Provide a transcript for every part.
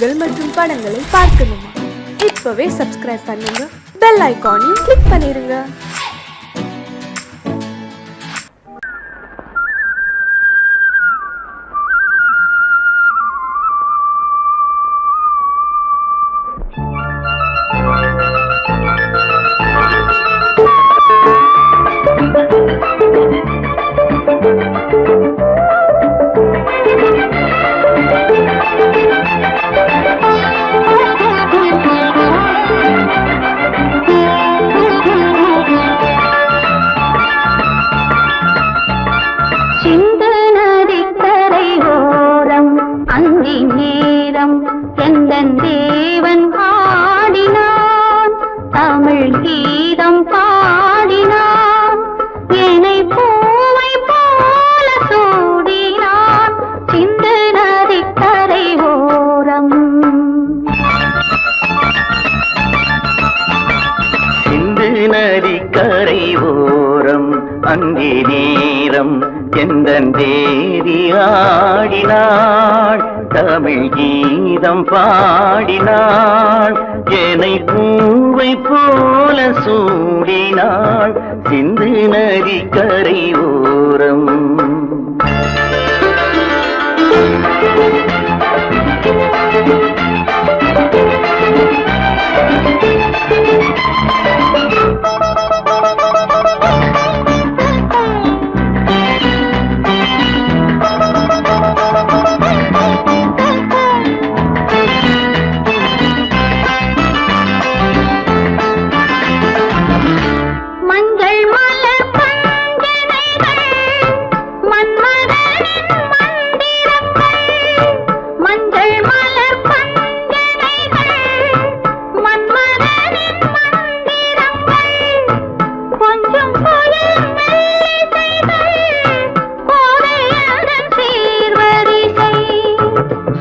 நிகழ்ச்சிகள் மற்றும் படங்களை பார்க்கணுமா? இப்பவே சப்ஸ்கிரைப் பண்ணுங்க, பெல் ஐகானையும் கிளிக் பண்ணிருங்க. தேவன் பாடினான், தமிழ் கீதம் பாடினான், என்னை பூவை போல சூடினான், சிந்து நதிக்கரை ஓரம். சிந்து நதிக்கரை ஓரம் அங்கே நேரம் எந்தன் தேவி ஆடினாள், தமிழ் கீதம் பாடினாள், என்னை பூவை போல சூடினாள், சிந்து நதிக்கரை ஓரம்.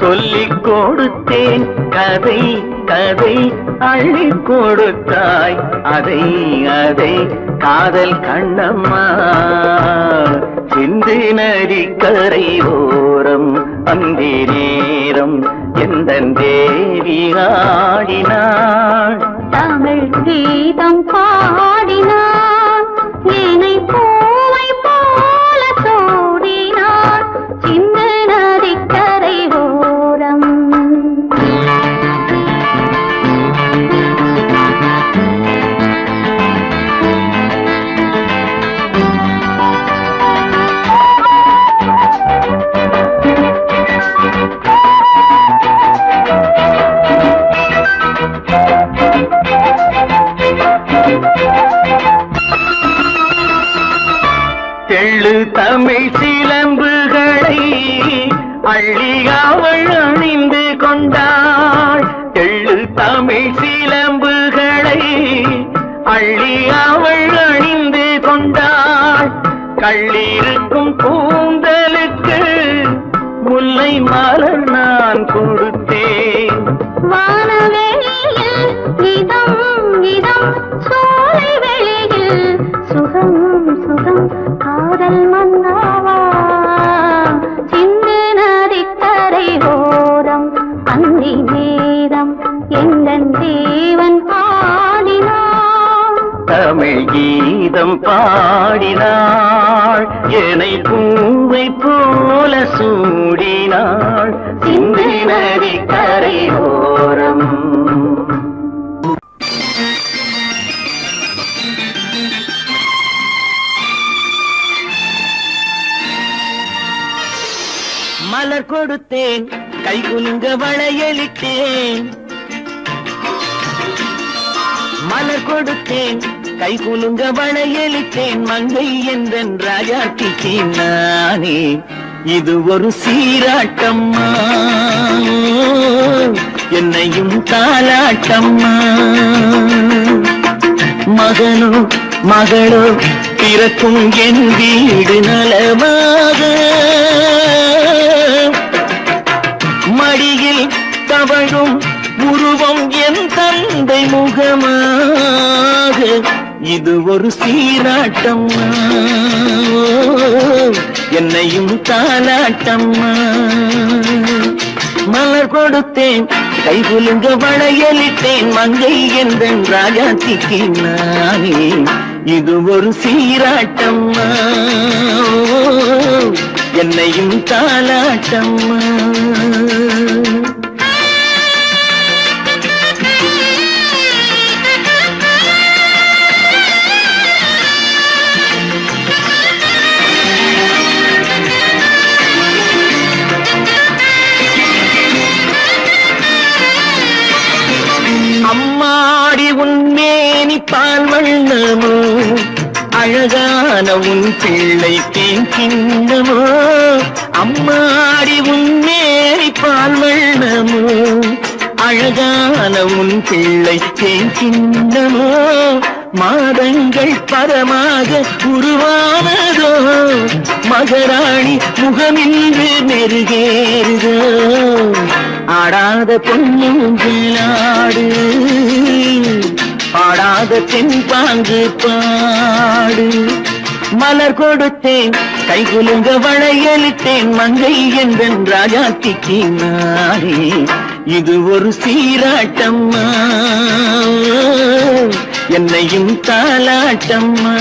சொல்லிக் கொடுத்தேன் கதை கதை அள்ளி கொடுத்தாய் அதை அதை காதல் கண்ணம்மா, சிந்து நதிக்கரை ஓரம் அங்கே நேரம் எந்தன் தேவி ஆடினாள், தமிழ் கீதம் பாடினான், என்னை பூவை போல சூடினான், சிந்து நதிக்கரை ஓரம். தெள்ளு தமிழ் சிலம்புகளை அள்ளி அவள் அணிந்து கொண்டாள், தெள்ளு தமிழ் சிலம்புகளை அள்ளி அவள் அணிந்து கொண்டாள், கள்ளிருக்கும் கூந்தலுக்கு முல்லை மலர் நான் கொடுத்தேன், வானவெளியில் இதம் இதம் சோலை வெளியில் சுகம் சுகம் காதல் மன்னாவா, சிந்து நதிக்கரை ஓரம் அந்தி நேரம் எந்தன் தேவன் பாடினான், தமிழ் கீதம் பாடினாள், என்னை பூவை போல சூடினாள், சிந்து நதிக்கரை ஓரம். மலர் கொடுத்தேன் கை குலுங்க வளையலிட்டேன், மலர் கொடுத்தேன் கை குலுங்க வளையலிட்டேன், மங்கை என்றன் ராஜாத்திக்கு நானே இது ஒரு சீராட்டம்மா, என்னையும் தாலாட்டம்மா, மகனோ மகளோ பிறக்கும் என் வீடு நலமாக, மடியில் தவழும் உருவம் என் தந்தை முகமாக, இது ஒரு சீராட்டம்மா, என்னையும் தாலாட்டம்மா. மலர் கொடுத்தேன் கைகுலுங்க வளையலிட்டேன் மங்கை எந்தன் ராஜாத்திக்கு நானே இது ஒரு சீராட்டம்மா என்னையும் தாலாட்டம்மா அம்மாடி உன்மேனி பால் வண்ணமோ அழகான உன் பிள்ளை தேன் கிண்ணமோ அம்மாடி உன்மேனி பால் வண்ணமோ அழகான உன் பிள்ளை தேன் கிண்ணமோ மாதங்கள் பரமாக உருவானதோ மகராணி முகமின்று மெருகேறுதோ ஆடாத பொன்னுங்களாடு பாடாத தென்பாங்கு பாடு மலர் கொடுத்தேன் கைகுலுங்க வளையலிட்டேன் மங்கை எந்தன் ராஜாத்திக்கு நானே இது ஒரு சீராட்டம்மா என்னையும் தாலாட்டம்மா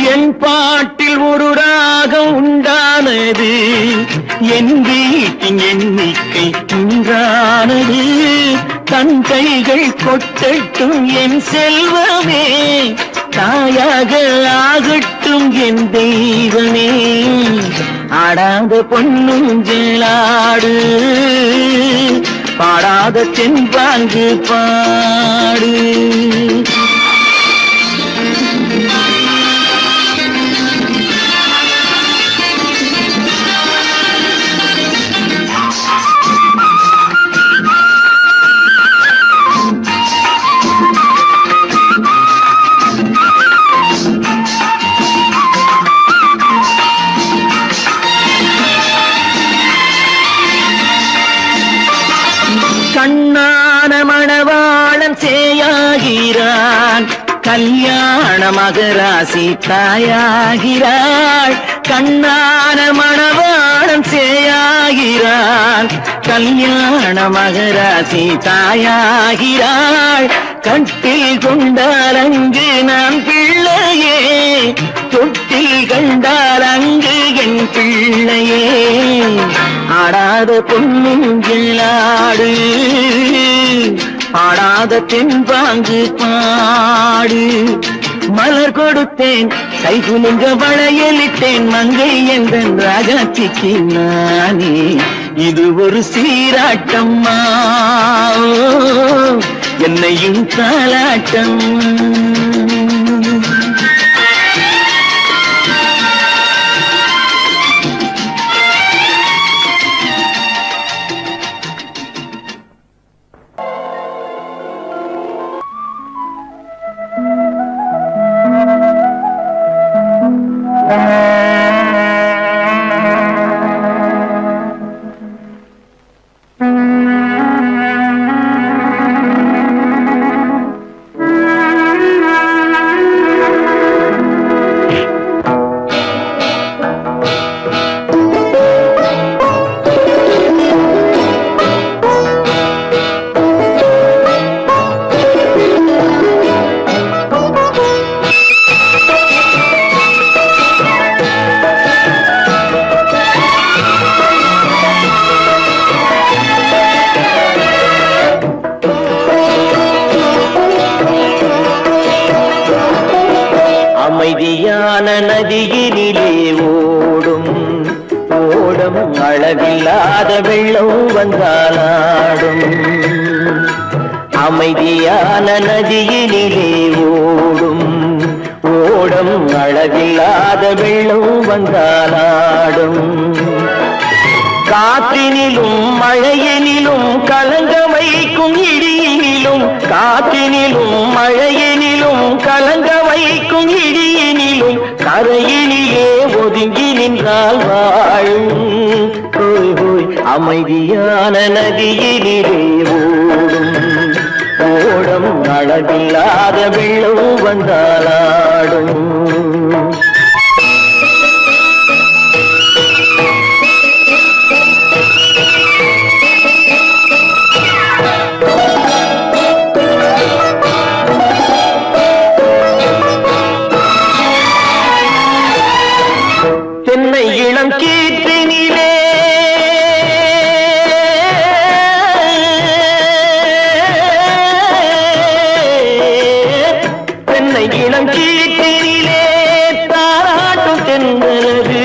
என் பாட்டில் ஒரு ராகம் உண்டானது என் வீட்டின் எண்ணிக்கை உண்டானது தன் கைகள் கொட்டட்டும் என் செல்வமே தாயாக ஆகட்டும் என் தெய்வமே ஆடாத பொன்னுங்களாடு பாடாத தென்பாங்கு பாடு கண்ணான மணவாளன் சேயாகிறான் கல்யாண மகராசி தாயாகிறாள் கண்ணான மணவாளன் சேயாகிறான் கல்யாண மகராசி தாயாகிறாள் கட்டில் கொண்டால் அங்கு நான் பிள்ளையே தொட்டில் கண்டால் அங்கு என் பிள்ளையே ஆடாத பொன்னுங்களாடு பாடாத தென்பாங்கு பாடு மலர் கொடுத்தேன் கைகுலுங்க வளையலிட்டேன் மங்கை எந்தன் ராஜாத்திக்கு நானே இது ஒரு சீராட்டம்மா என்னையும் தாலாட்டம்மா அமைதியான நதியினிலே ஓடும் ஓடும் அளவில்லாத வெள்ளம் வந்தாலாடும் அமைதியான நதியினிலே ஓடும் ஓடும் அளவில்லாத வெள்ளம் வந்தாலாடும் காற்றினிலும் மழையினிலும் கலங்க வைக்கும் இடியினிலும் காற்றினிலும் மழையினிலும் கலங்க வைக்கும் இடியினிலும் கரையினிலே ஒதுங்கி நின்றால் வாழும் ஹோய் ஹோய் அமைதியான நதியினிலே ஓடும் ஓடம் அளவில்லாத வெள்ளம் வந்தாலாடும் தென்னை இளம் கீற்றினிலே தென்னை இளம் கீற்றினிலே தாராட்டும் தென்றலது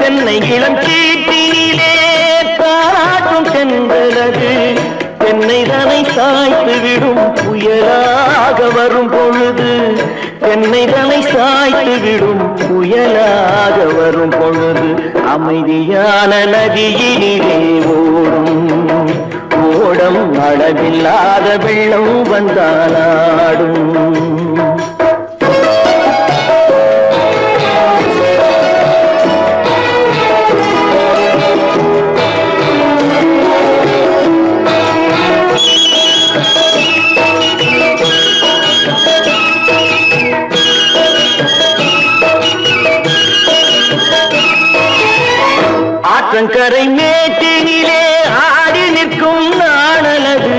தென்னை இளம் கீற்றினிலே தாராட்டும் தென்றலது தென்னைதனை சாய்த்து விடும் புயலாக வரும் பொழுது தென்னைதனை சாய்த்து விடும் புயலாக வரும் பொழுது அமைதியான நதியினிலே ஓடும் ஓடம் அளவில்லாத வெள்ளம் வந்தாலாடும் ஆற்றங்கரை மேட்டினிலே ஆடி நிற்கும் நாணலது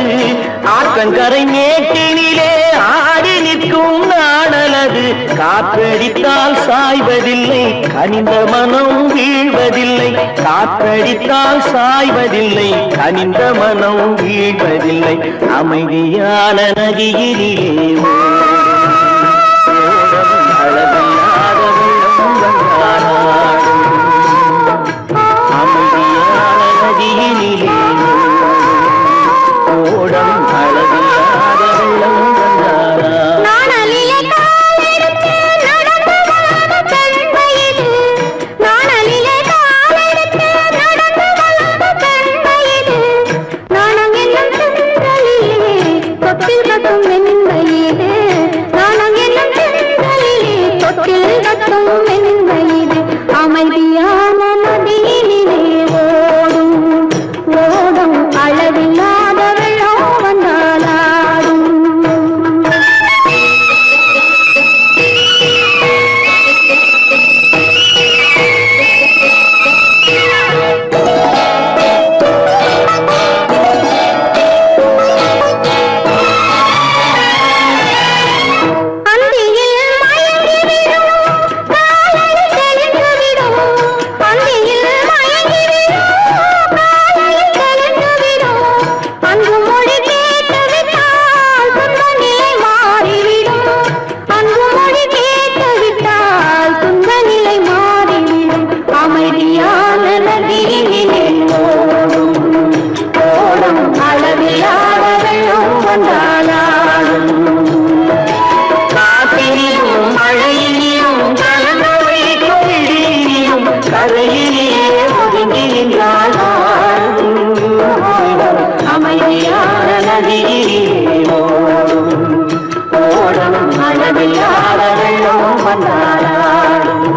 ஆற்றங்கரை மேட்டினிலே ஆடி நிற்கும் நாணலது காற்றடித்தால் சாய்வதில்லை கனிந்த மனம் வீழ்வதில்லை காற்றடித்தால் சாய்வதில்லை கனிந்த மனம் வீழ்வதில்லை அமைதியான நதியினிலே அளவில்லாத வெள்ளம் வந்தாலாடும் அமைதியான நதியினிலே ஓடம் அளவில்லாத வெள்ளம் வந்தாலாடும் அமைதியான நதியினிலே ஓடும் ஓடும் அளவில்லாத வெள்ளம் வந்தாலாடும் அமைதியான நதியிலே ஓடும் ஓடும் அளவில்லாத வெள்ளம் வந்தாலாடும்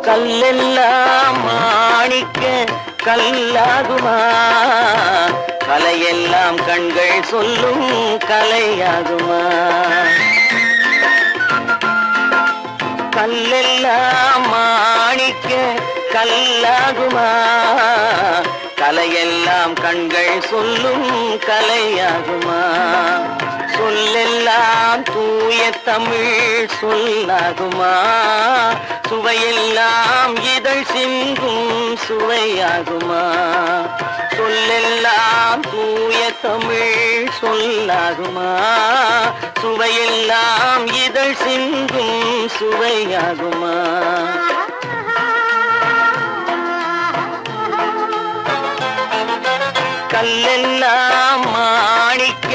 கல்லெல்லாம் மாணிக்க கல்லாகுமா கலையெல்லாம் கண்கள் சொல்லும் கலையாகுமா கல்லெல்லாம் மாணிக்க கல்லாகுமா கலையெல்லாம் கண்கள் சொல்லும் கலையாகுமா சொல்லெல்லாம் தூய தமிழ் சொல்லாகுமா? சுவையெல்லாம் இதழ் சிந்தும் சுவையாகுமா? சொல்லெல்லாம் தூய தமிழ் சொல்லாகுமா? சுவையெல்லாம் இதழ் சிந்தும் சுவையாகுமா? கல்லெல்லாம் மாணிக்க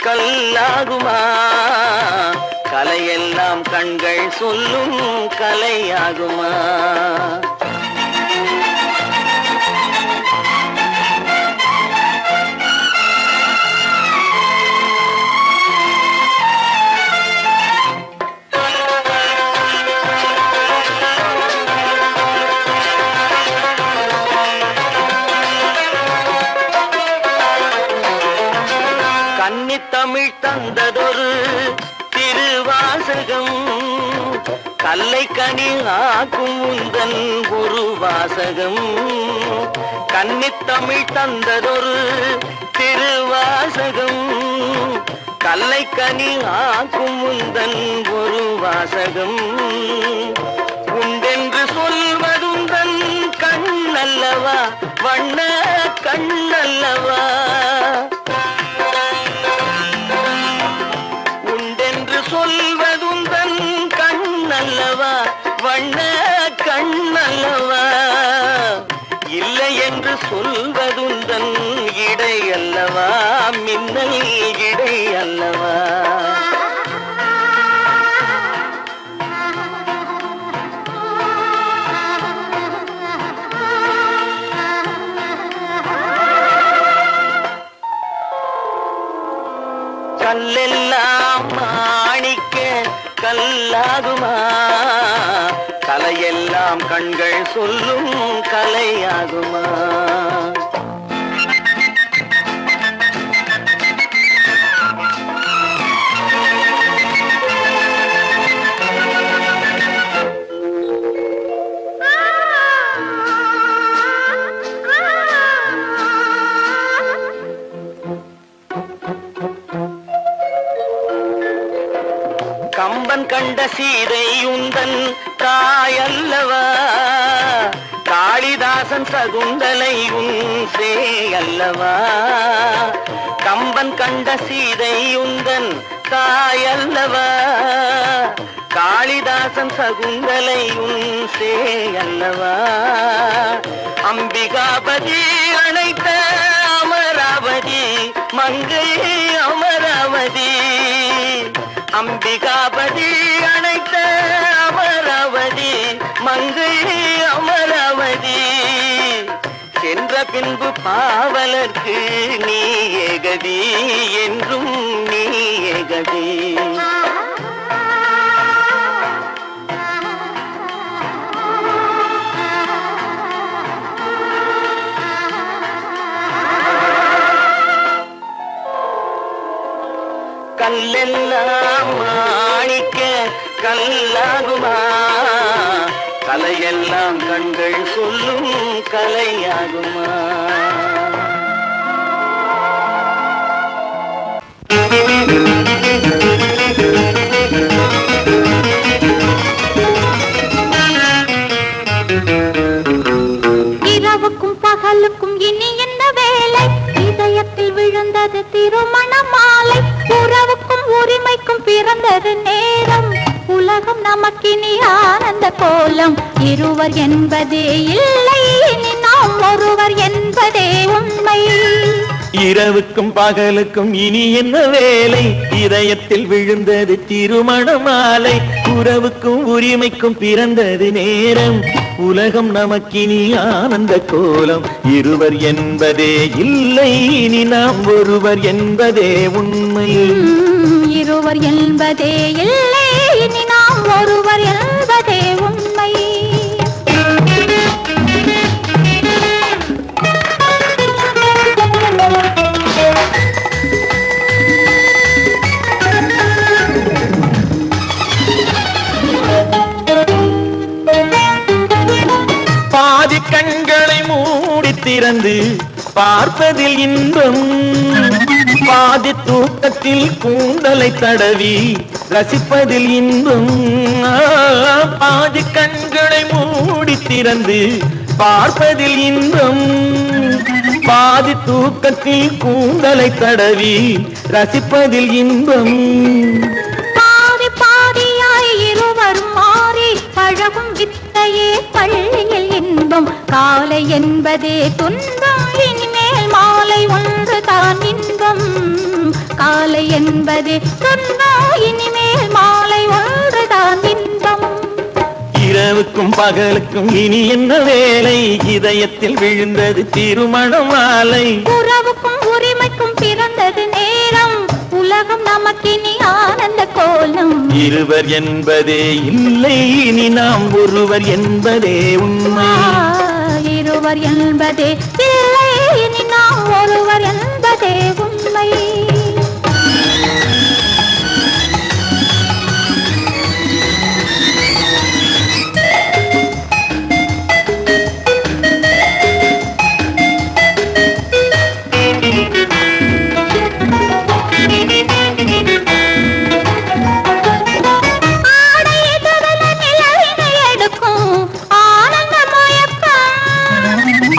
கல்லாகுமா? கலையெல்லாம் கண்கள் சொல்லும் கலையாகுமா? கன்னித்தமிழ் தந்ததொரு திருவாசகம், கல்லை கனி ஆக்கும் உந்தன் ஒரு வாசகம். கன்னித்தமிழ் தந்ததொரு திருவாசகம், கல்லை கனி ஆக்கும் உந்தன் ஒரு வாசகம். உண்டென்று சொல்வதுந்தன் கண்ணல்லவா, வண்ண கண்ணல்லவா? சொல்வதுந்தன் கண்ணல்லவா, வண்ண கண்ணல்லவா? இல்லை என்று சொல்வதுந்தன் இடை அல்லவா, மின்னல் இடை அல்லவா? கல்லெல்லாம் மாணிக்க கல்லாகுமா? கலையெல்லாம் கண்கள் சொல்லும் கலையாகுமா? கம்பன் கண்ட சீதை உந்தன் தாயல்லவா, காளிதாசன் சகுந்தலை உன் சேயல்லவா? கம்பன் கண்ட சீதை உந்தன் தாயல்லவா, காளிதாசன் சகுந்தலை உன் சேயல்லவா? அம்பிகாபதி அணைத்த அமராவதி மங்கை அமராவதி. அம்பிகாபதி அணைத்த அமராவதி மங்கை அமராவதி. சென்ற பின்பு பாவலர்க்கு நீ ஏகதி, என்றும் நீ ஏகதி. கல்லெல்லாம் மாணிக்க கல்லாகுமா? கலையெல்லாம் கண்கள் சொல்லும் கலையாகுமா? இரவுக்கும் பகலுக்கும் இனி என்ன வேலை? இதயத்தில் விழுந்தது திருமண மாலை. உறவுக்கும் உரிமைக்கும் பிறந்தது நேரம். உலகம் நமக்கினி ஆனந்த கோலம். இருவர் என்பதே இல்லை, இனி நாம் ஒருவர் என்பதே உண்மை. இரவுக்கும் பகலுக்கும் இனி என்ன வேலை? இதயத்தில் விழுந்தது திருமண மாலை. உறவுக்கும் உரிமைக்கும் பிறந்தது நேரம். உலகம் நமக்கினி ஆனந்த கோலம். இருவர் என்பதே இல்லை, இனி நாம் ஒருவர் என்பதே உண்மை. இருவர் என்பதே இல்லை, இனி நாம் ஒருவர் என்பதே உண்மை. பாதி கண்களை மூடி திறந்து பார்ப்பதில் இன்பம். பாதி தூக்கத்தில் கூந்தலை தடவி ரசிப்பதில் இன்பம், பாதி கண்களை மூடி திறந்து பார்ப்பதில் இன்பம். பாதி தூக்கத்தில் கூந்தலை தடவி ரசிப்பதில் இன்பம். பாதி பாதியாய் இருவரும் மாறி பழகும் வித்தையே பள்ளியில் இன்பம். காலை என்பதே துன்பம், இனிமேல் மாலை ஒன்றுதான் இன்பம். காலை என்பதே துன்பம், இனிமேல் மாலை ஒன்றுதான் இன்பம். இரவுக்கும் பகலுக்கும் இனி என்ன வேலை, இதயத்தில் விழுந்தது திருமண மாலை. உறவுக்கும் உரிமைக்கும் பிறந்தது நேரம், உலகம் நமக்கினி ஆனந்த கோலம். இருவர் என்பதே இல்லை, இனி நாம் ஒருவர் என்பதே உண்மை. இருவர் என்பதே இல்லை, இனி நாம் ஒருவர் என்பதே உண்மை.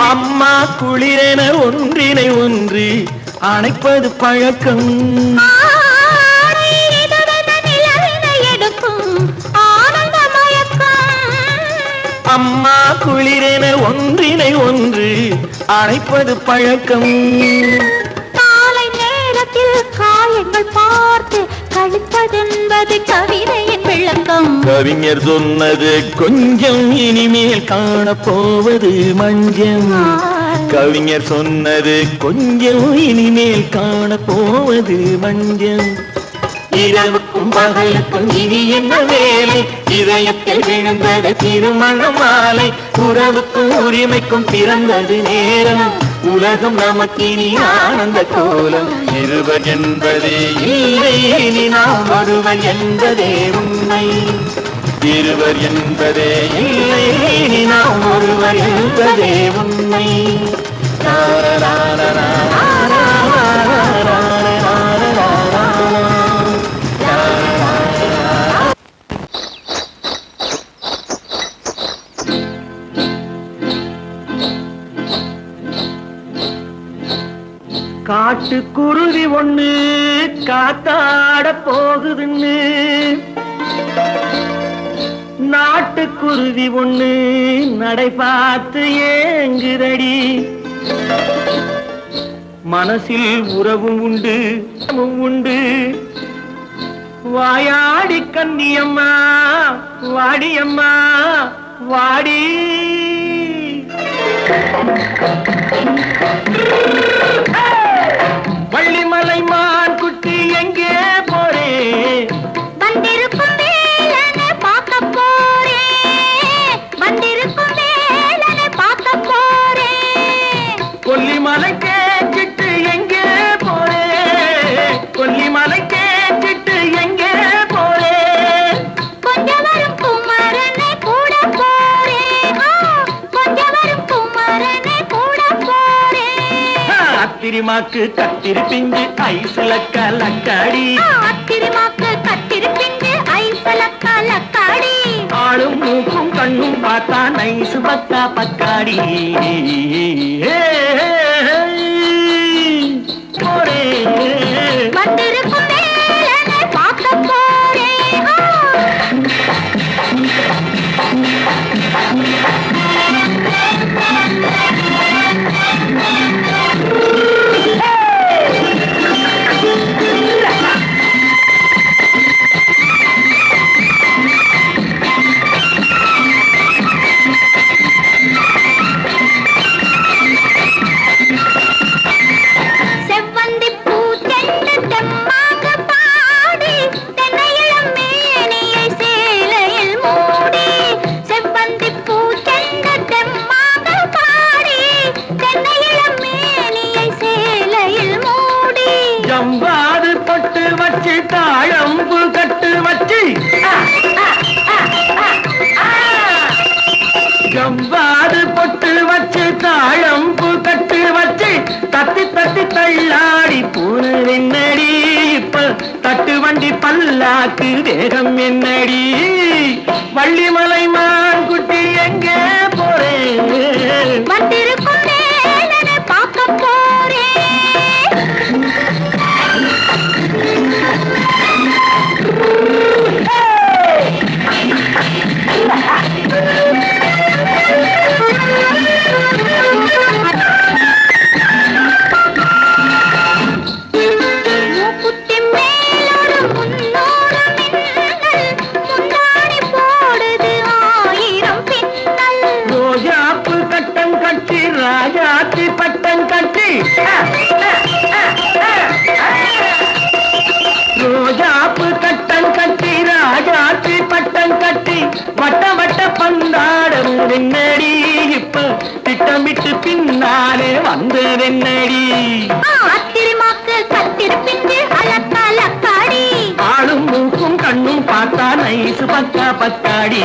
அம்மா குளிரென ஒன்றினை ஒன்று அணைப்பது பழக்கம். அம்மா குளிரென ஒன்றினை ஒன்று அணைப்பது பழக்கம். காலை நேரத்தில் காயங்கள் பார்த்து கழிப்பதென்பது கவிதையின் விளக்கம். கவிஞர் சொன்னது கொஞ்சம், இனிமேல் காணப்போவது மஞ்சம். கவிஞர் சொன்னது கொஞ்சம், இனிமேல் காணப்போவது மஞ்சம். இரவுக்கும் பகலுக்கும் இனி என்ன வேலை, இதயத்தில் விழுந்தது திருமண மாலை. உறவுக்கும் உரிமைக்கும் பிறந்தது நேரம், உலகம் நமக்கினி ஆனந்த கோலம். இருவர் என்பதே இல்லை, இனி நாம் ஒருவர் என்பதே உண்மை. இருவர் என்பதே இல்லை, இனி நாம் ஒருவர் என்பதே உண்மை. காட்டுக்குருவி ஒண்ணு காத்தாட போகுதுன்னு, நாட்டுக்குருவி ஒண்ணு நடை பார்த்து ஏங்குதடி. மனசில் உறவும் உண்டு உண்டு, வாயாடி கன்னியம்மா வாடியம்மா வாடி. வள்ளிமலை மான் குட்டி எங்கே போறே, வந்திருக்கும் வேலனை பார்க்க போறேன், வந்திருக்கும் வேலனை பார்க்க போறேன். கொல்லிமலை கேட்டுட்டு எங்கே போறே, கொல்லிமலை கேட்டுட்டு எங்கே போறே. கொஞ்சம் வரும் குமரனை கூட போறேன், கொஞ்சம் வரும் குமரனை கூட போறேன். அத்திரிமாக்கு கத்திரி பிஞ்சு ஐசுல கலக்காடி, அத்திரிமாக்கு கத்திரி பிஞ்சு ஐசுல கலக்காடி. ஆளும் மூக்கும் கண்ணும் பார்த்தா நைசு பக்கா பக்காடி. போரே வந்திருக்கும் வேலனை பார்க்க போறேன். செவ்வந்தி பூ தென்று தெம்மாக பாடி, தென்னையிளம் மேனியை சேலையில் மூடி. செவ்வந்தி பூ தென்று தெம்மாக பாடி, தென்னையிளம் மேனியை சேலையில் மூடி. ஜம்பாது பொட்டு வச்சு தாழம்பு கட்டு வச்சு, ஜம்பாது பொட்டு வச்சு தாழம்பு கட்டு வச்சு, தத்தி தத்தி தள்ளாடி பூனு பல்லாக்கு தேகம் என்னடி வள்ளிமலை மான் குட்டி எங்கே போறேன் வந்திருக்கும் வேலனை பார்க்க போறேன். மூக்குத்தி மேலோடு முன்னோடு மின்னல், முந்தாடி போடுது 1000 பின்னல். ரோஜாப்பு கட்டம் கட்டி ராஜாத்தி பட்டம் கட்டி ரோஜாப்பு கட்டம் கட்டி ராஜாத்தி பட்டம் கட்டி வட்ட வட்ட பந்தாடம் வெண்ணடி இப்ப திட்டமிட்டு பின்னாலே வந்து வெண்ணடி ஆத்திரமாக்கு கத்திருப்பிண்டு அலக்காடி. ஆளும் மூக்கும் கண்ணும் பார்த்தா நைசு பக்கா பத்தாடி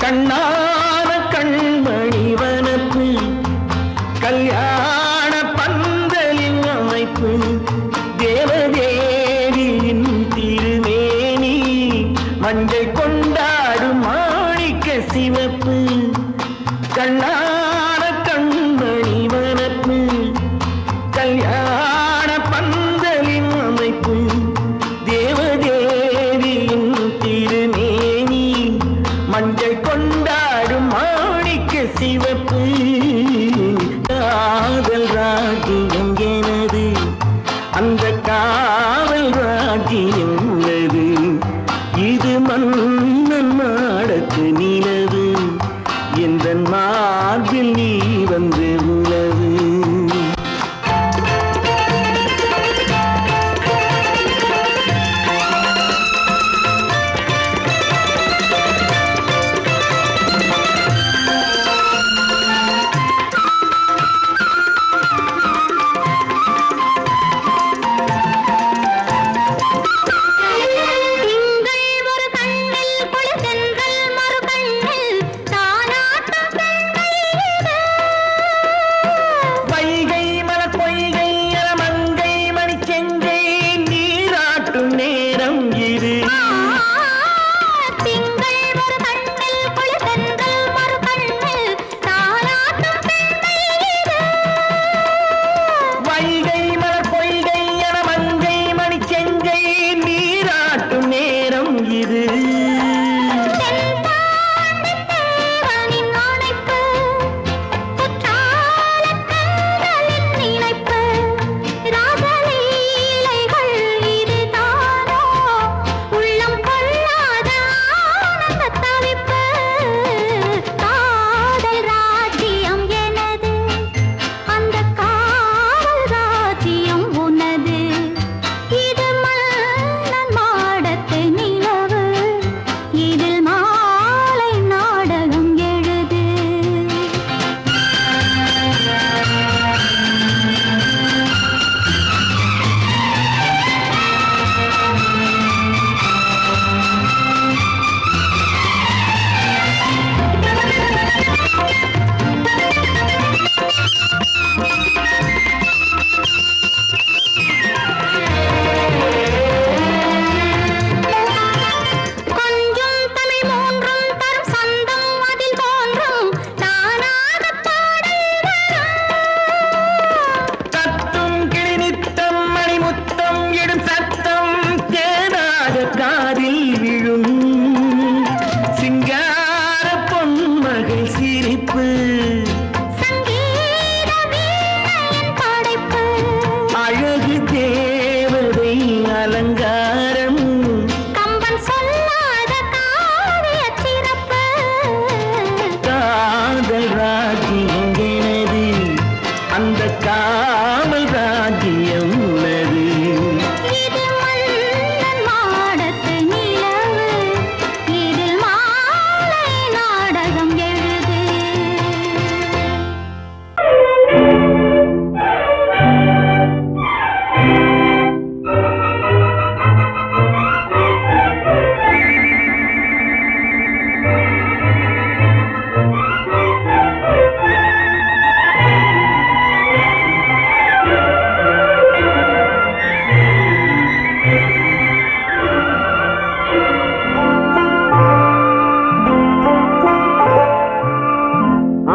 கண்ணான கண்மணி வனப்பு கல்யாண பந்தலின் அமைப்பு தேவதேவியின் திருமேனி மஞ்சள் கொண்டாடும் மாணிக்க சிவப்பு கண்ணான கண்மணி வனப்பு கல்யாண பந்தலின் அமைப்பு தேவதேவியின் திருமேனி மஞ்சள் கொண்டாடும் மாணிக்க சிவப்பு காதல் ராஜ்யம் எனது அந்த காவல் ராஜ்யம் உள்ளது இது மன்னன் நாடத்து நிலவு எந்த மார்பில் நீ வந்து உலவு சங்கீத வீணையின் படைப்பு அழகு தேவதை அலங்காரம் கம்பன் சொல்லாத காவிய சிறப்பு காதல் ராஜ்யம் எனது அந்த காவல் ராஜ்யம் உள்ளது இது மன்னன் மாடத்து நிலவு இதில் மாலை நாடகம் எழுது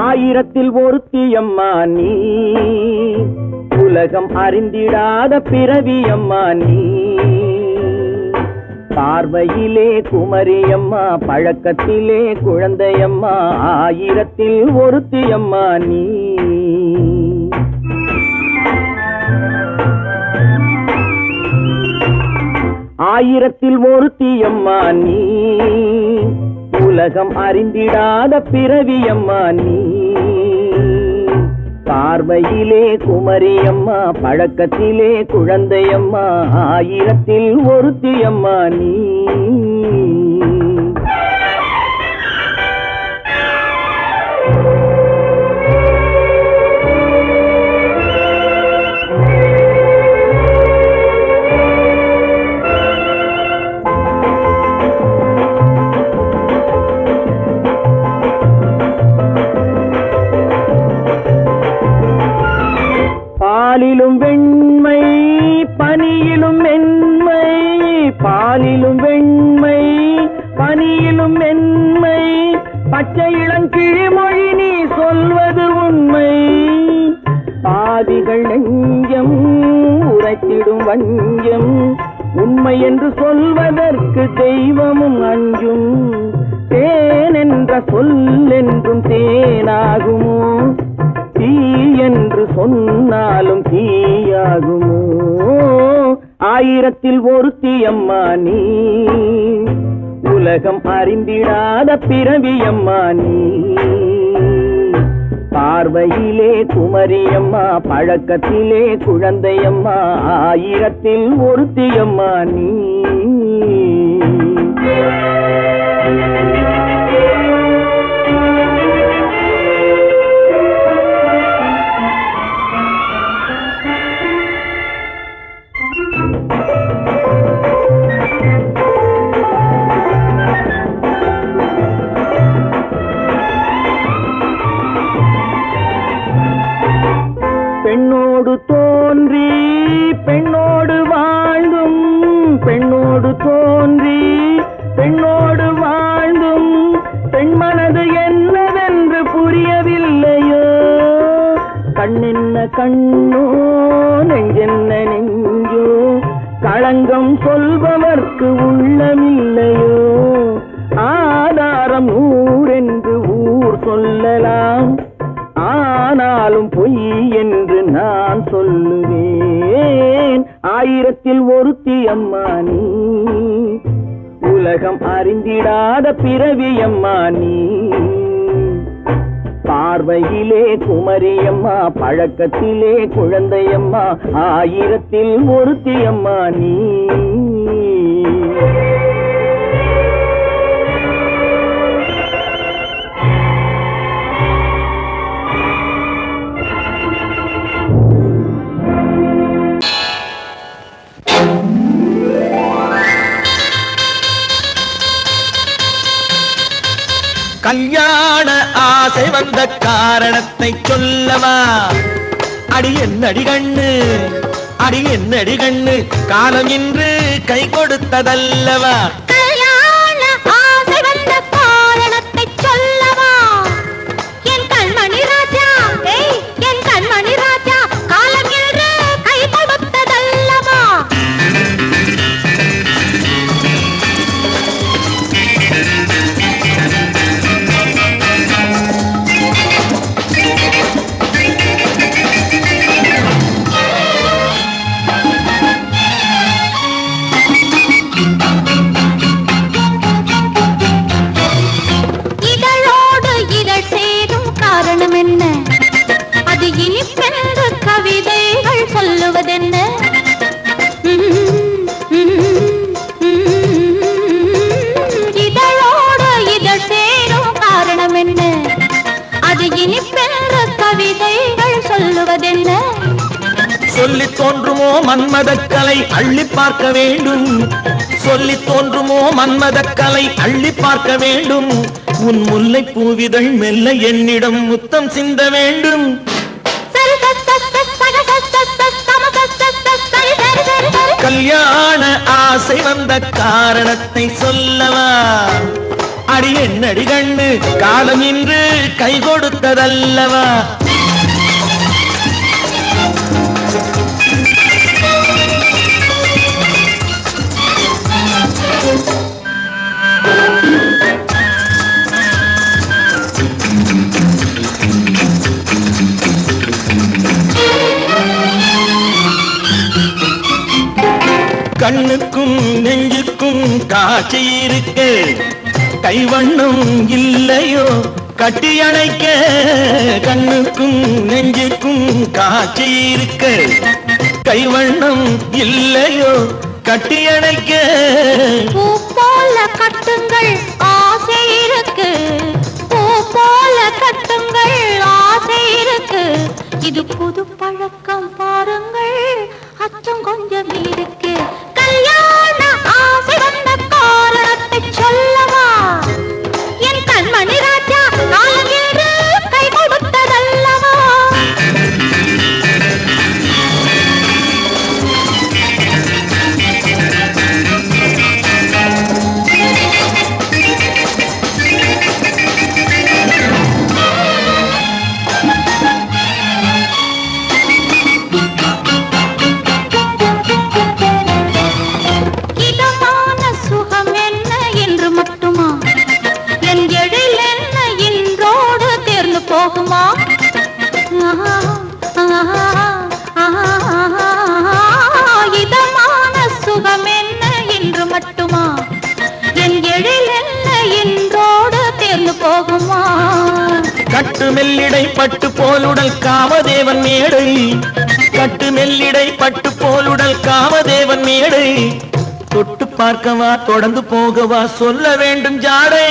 ஆயிரத்தில் ஒருத்தியம்மா நீ உலகம் அறிந்திடாத பிறவியம்மா நீ பார்வையிலே குமரியம்மா பழக்கத்திலே குழந்தையம்மா ஆயிரத்தில் ஒருத்தியம்மா நீ ஆயிரத்தில் ஒருத்தியம்மா நீ உலகம் அறிந்திடாத பிறவியம்மா நீ பார்வையிலே குமரியம்மா பழக்கத்திலே குழந்தையம்மா ஆயிரத்தில் ஒருத்தியம்மா நீ பாலிலும் வெண்மை பனியிலும் மென்மை பாலிலும் வெண்மை பனியிலும் மென்மை பச்சை இளங்கிழிமொழி நீ சொல்வது உண்மை பாதிகள் நெஞ்சம் உரைத்திடும் வஞ்சம் உண்மை என்று சொல்வதற்கு தெய்வமும் அஞ்சும் தேன் என்ற சொல்லென்றும் தேனாகுமோ தீ என்று சொன்னாலும் தீயாகுமோ ஆயிரத்தில் ஒருத்தியம்மா நீ உலகம் அறிந்திடாத பிறவியம்மா நீ பார்வையிலே குமரியம்மா பழக்கத்திலே குழந்தையம்மா ஆயிரத்தில் ஒருத்தியம்மா நீ பெண்ணோடு தோன்றி பெண்ணோடு வாழ்ந்தும் பெண்ணோடு தோன்றி பெண்ணோடு வாழ்ந்தும் பெண் மனது என்னவென்று புரியவில்லையோ கண்ணென்ன கண்ணோ நெஞ்சென்ன நெஞ்சோ களங்கம் சொல்பவர்க்கு உள்ளமில்லையோ ஆதாரம் ஊரென்று ஊர் சொல்லலாம் ஆனாலும் பொய் என்று நான் சொல்லுவேன் ஆயிரத்தில் ஒருத்தியம்மா நீ உலகம் அறிந்திடாத பிறவியம்மா நீ பார்வையிலே குமரியம்மா பழக்கத்திலே குழந்தையம்மா ஆயிரத்தில் ஒருத்தியம்மா நீ கல்யாண ஆசை வந்த காரணத்தை சொல்லவா அடி என்னடி கண்ணு அடி என்னடி கண்ணு காலம் இன்று கை கொடுத்ததல்லவா கல்யாண ஆசை வந்த காரணத்தை சொல்லவா என் கண்மணி ராஜா என் கண்மணி ராஜா காலம் என்று கை கொடுத்ததல்லவா என்ன அது இனிப்பென்று கவிதைகள் சொல்லுவதென்ன இதழோடு இதழ் சேரும் காரணம் என்ன அது இனிப்பென்று கவிதைகள் சொல்லுவதென்ன சொல்லி தோன்றுமோ மன்மதக்கலை அள்ளி பார்க்க வேண்டும் சொல்லி தோன்றுமோ மன்மதக்கலை அள்ளி பார்க்க வேண்டும் உன் முல்லை பூவிதழ் மெல்ல என்னிடம் முத்தம் சிந்த வேண்டும் கல்யாண ஆசை வந்த காரணத்தை சொல்லவா அடி என்னடி கண்ணு காலம் இன்று கை கொடுத்ததல்லவா கண்ணுக்கும் நெஞ்சுக்கும் காட்சி இருக்க கைவண்ணம் இல்லையோ கட்டி அணைக்க கண்ணுக்கும் நெஞ்சுக்கும் காட்சி இருக்க கைவண்ணம் இல்லையோ கட்டி அணைக்க பூ போல கட்டுங்கள் ஆசை இருக்கு பூ போல கட்டுங்கள் ஆசை இருக்கு இது புது பழக்கம் பாருங்கள் அச்சம் கொஞ்சம் இருக்கு கல்யாண ஆசை வந்த காரணத்தை சொல்லவா என் கண்மணி ராஜா காலம் என்று கை கொடுத்ததல்லவா போகுமா இதமான சுகம் என்ன என்று மட்டுமா என் எழில் என்ன என்றோடு தேர்ந்து போகுமா கட்டு மெல்லிடை பட்டு போலுடல் காமதேவன் மேடை கட்டு மெல்லிடை பட்டு போலுடல் காமதேவன் மேடை தொட்டு பார்க்கவா தொடர்ந்து போகவா சொல்ல வேண்டும் ஜாடை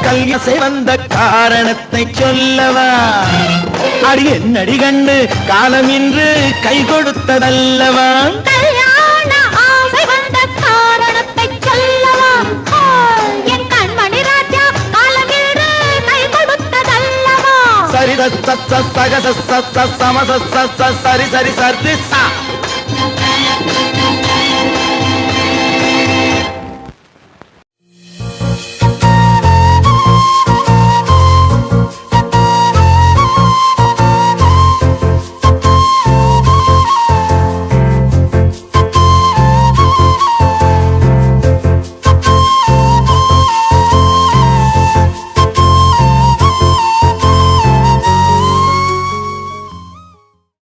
கல்யாசை வந்த காரணத்தை சொல்லவா அடி என்னடி கண்டு காலம் இன்று கை கொடுத்ததல்லவா கல்யாண ஆசை வந்த காரணத்தை சொல்லவா என் கண்மணி ராஜா காலம் இன்று கை கொடுத்ததல்லவா சரி சக சரி சரி சரி சரி